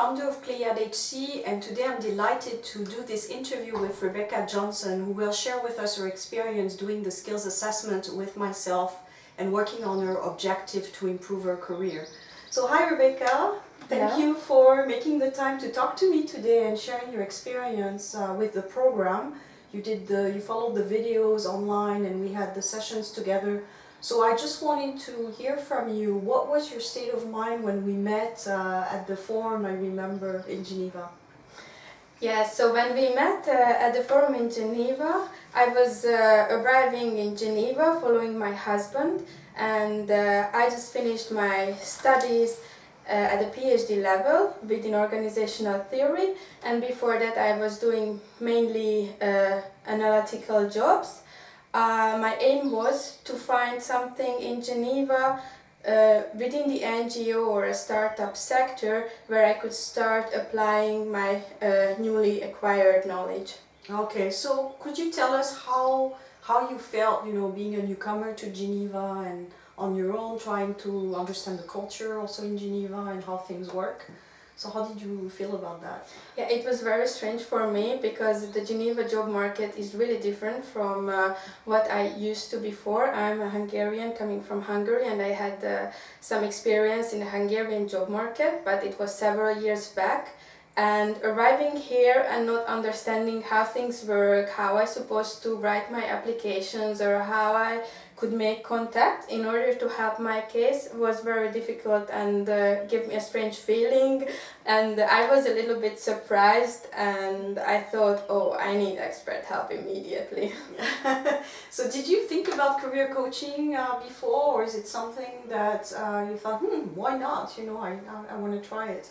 founder of Pleiad HC, and today I'm delighted to do this interview with Rebecca Johnson, who will share with us her experience doing the skills assessment with myself and working on her objective to improve her career. So hi Rebecca, thank you for making the time to talk to me today and sharing your experience with the program. You followed the videos online and we had the sessions together. So I just wanted to hear from you, what was your state of mind when we met at the forum, I remember, in Geneva? Yeah, so when we met at the forum in Geneva, I was arriving in Geneva following my husband, and I just finished my studies at the PhD level within organizational theory, and before that I was doing mainly analytical jobs. My aim was to find something in Geneva within the NGO or a startup sector where I could start applying my newly acquired knowledge. Okay, so could you tell us how you felt, being a newcomer to Geneva and on your own trying to understand the culture also in Geneva and how things work? So how did you feel about that? Yeah, it was very strange for me because the Geneva job market is really different from what I used to before. I'm a Hungarian coming from Hungary, and I had some experience in the Hungarian job market, but it was several years back. And arriving here and not understanding how things work, how I supposed to write my applications or how I could make contact in order to help my case was very difficult and gave me a strange feeling, and I was a little bit surprised and I thought, oh, I need expert help immediately. So did you think about career coaching before, or is it something that you thought, why not, I want to try it?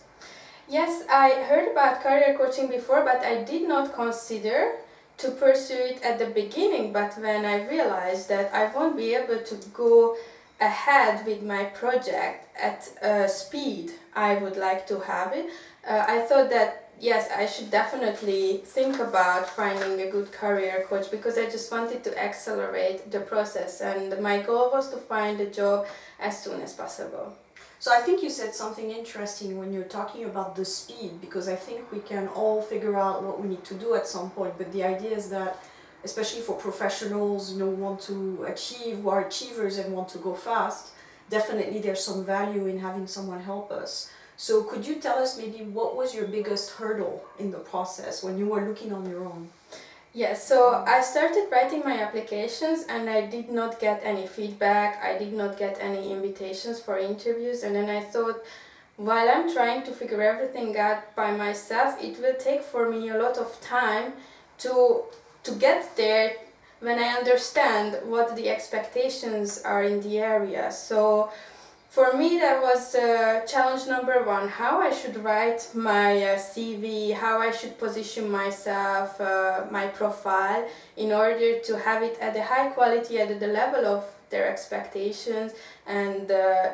Yes, I heard about career coaching before, but I did not consider to pursue it at the beginning. But when I realized that I won't be able to go ahead with my project at speed I would like to have it, I thought that yes, I should definitely think about finding a good career coach, because I just wanted to accelerate the process and my goal was to find a job as soon as possible. So I think you said something interesting when you're talking about the speed, because I think we can all figure out what we need to do at some point, but the idea is that, especially for professionals, who want to achieve, who are achievers and want to go fast, definitely there's some value in having someone help us. So could you tell us maybe what was your biggest hurdle in the process when you were looking on your own? Yes, so I started writing my applications and I did not get any feedback, I did not get any invitations for interviews, and then I thought, while I'm trying to figure everything out by myself, it will take for me a lot of time to get there when I understand what the expectations are in the area. So for me, that was challenge number one, how I should write my CV, how I should position myself, my profile, in order to have it at a high quality, at the level of their expectations. And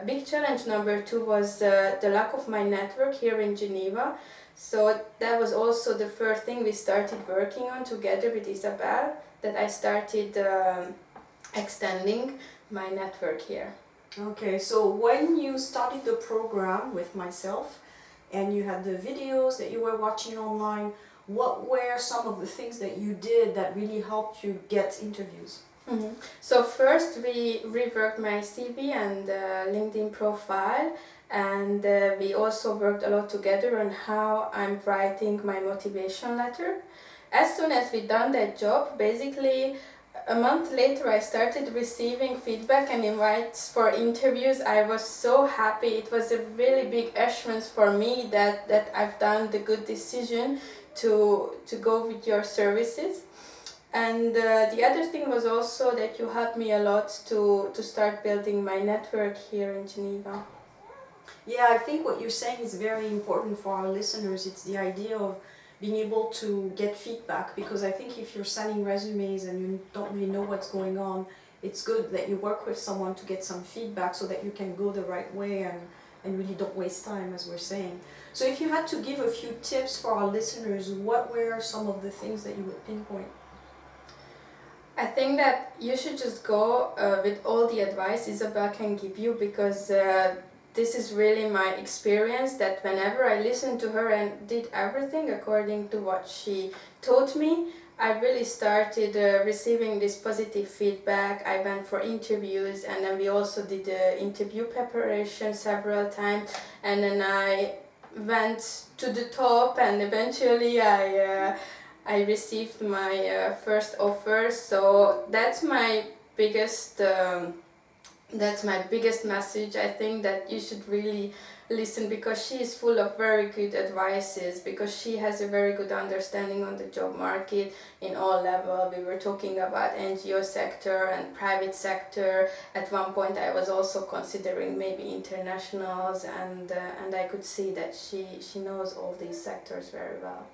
big challenge number two was the lack of my network here in Geneva. So that was also the first thing we started working on together with Isabel, that I started extending my network here. Okay, so when you started the program with myself and you had the videos that you were watching online, what were some of the things that you did that really helped you get interviews? So first we reworked my CV and LinkedIn profile, and we also worked a lot together on how I'm writing my motivation letter. As soon as we done that job, basically a month later I started receiving feedback and invites for interviews. I was so happy. It was a really big assurance for me that I've done the good decision to go with your services. And the other thing was also that you helped me a lot to start building my network here in Geneva. Yeah, I think what you're saying is very important for our listeners. It's the idea of being able to get feedback, because I think if you're sending resumes and you don't really know what's going on, it's good that you work with someone to get some feedback so that you can go the right way and really don't waste time, as we're saying. So if you had to give a few tips for our listeners, what were some of the things that you would pinpoint? I think that you should just go with all the advice Isabel can give you, because this is really my experience, that whenever I listened to her and did everything according to what she taught me, I really started receiving this positive feedback. I went for interviews, and then we also did interview preparation several times, and then I went to the top, and eventually I received my first offer. So that's my biggest message. I think that you should really listen, because she is full of very good advices, because she has a very good understanding on the job market in all levels. We were talking about NGO sector and private sector. At one point I was also considering maybe internationals, and I could see that she knows all these sectors very well.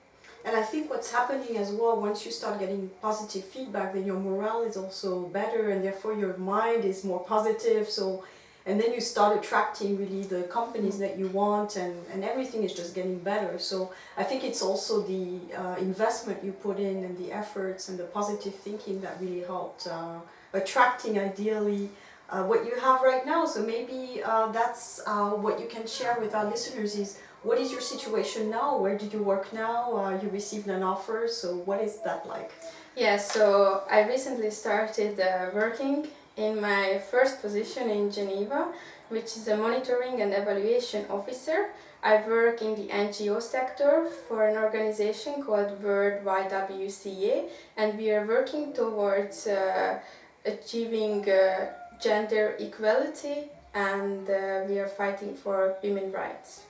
And I think what's happening as well, once you start getting positive feedback, then your morale is also better, and therefore your mind is more positive. So, and then you start attracting really the companies that you want, and everything is just getting better. So I think it's also the investment you put in, and the efforts and the positive thinking that really helped attracting ideally what you have right now. So maybe that's what you can share with our listeners is, what is your situation now? Where do you work now? You received an offer, so what is that like? Yeah, so I recently started working in my first position in Geneva, which is a monitoring and evaluation officer. I work in the NGO sector for an organization called World YWCA, and we are working towards achieving gender equality, and we are fighting for women's rights.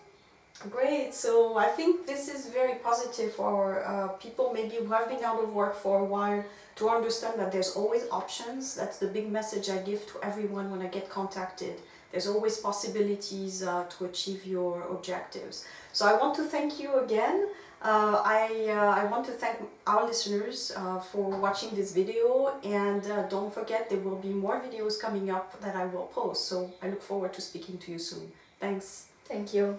Great, so I think this is very positive for people maybe who have been out of work for a while, to understand that there's always options. That's the big message I give to everyone when I get contacted. There's always possibilities to achieve your objectives. So I want to thank you again. I want to thank our listeners for watching this video, and don't forget, there will be more videos coming up that I will post. So I look forward to speaking to you soon. Thanks. Thank you.